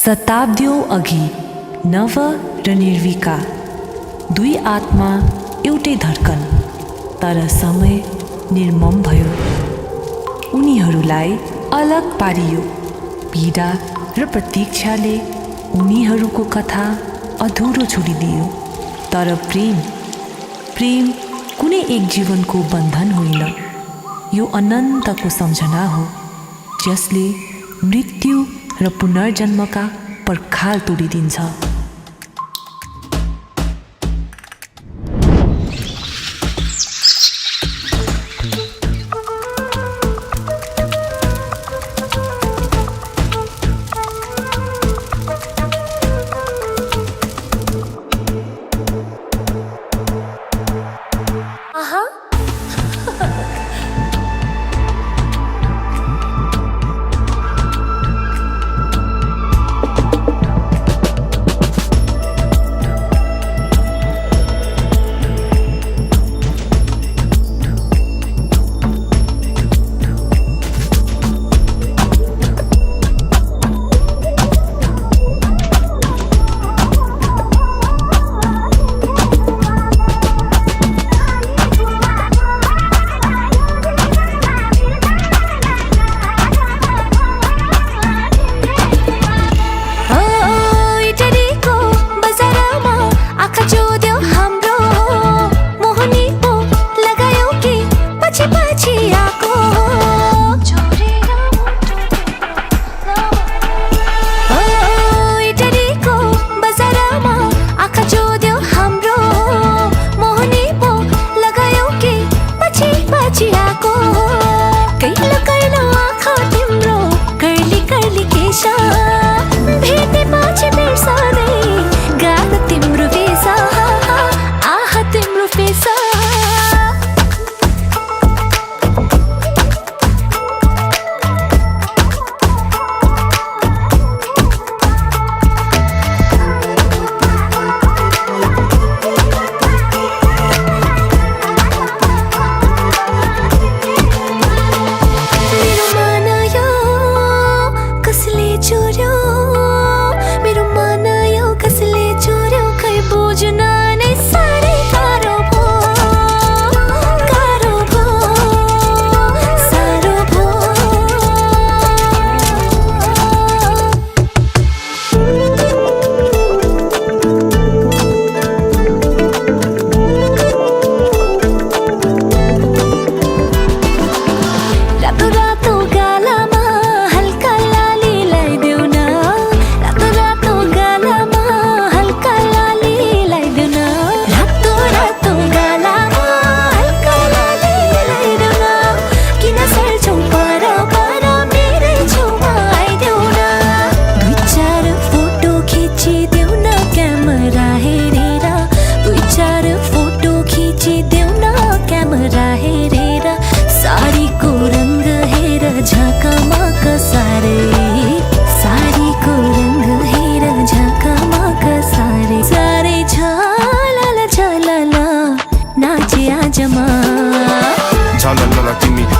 शताब्दीऔं अघि नव र निर्विका दुई आत्मा एउटै धड्कन, तर समय निर्मम भयो। उनीहरूलाई अलग पारियो। पीडा र प्रतीक्षाले उनीहरूको कथा अधुरो छोडिदियो। तर प्रेम कुनै एक जीवनको बन्धन होइन, यो अनन्तको सम्झना हो, जसले मृत्यु र पुनर्जन्मका पर्खाल तोडिदिन्छ।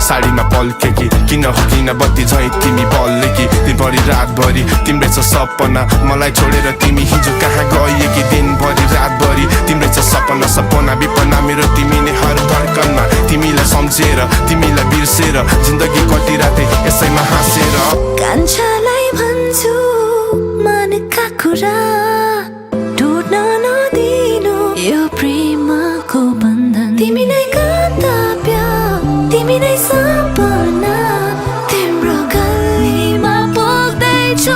साडीमा पल्के कि किन बत्ती झैँ तिमी बल्ले कि दिनभरि रातभरि तिम्रै छ सपना, मलाई छोडेर तिमी हिजो कहाँ गए कि दिनभरि रातभरि तिम्रै छ सपना विपना मेरो तिमी नै हर धड्कनमा, तिमीलाई सम्झेर तिमीलाई बिर्सेर जिन्दगी कटिराते यसैमा हाँसेर। कान्छालाई भन्छु मनका कुरा टुट्न नदिनु, यो प्रेमको बन्धन तिमी नै गन्तव्य तिमी नै सपना, तिम्रो गल्लीमा बोल्दैछु।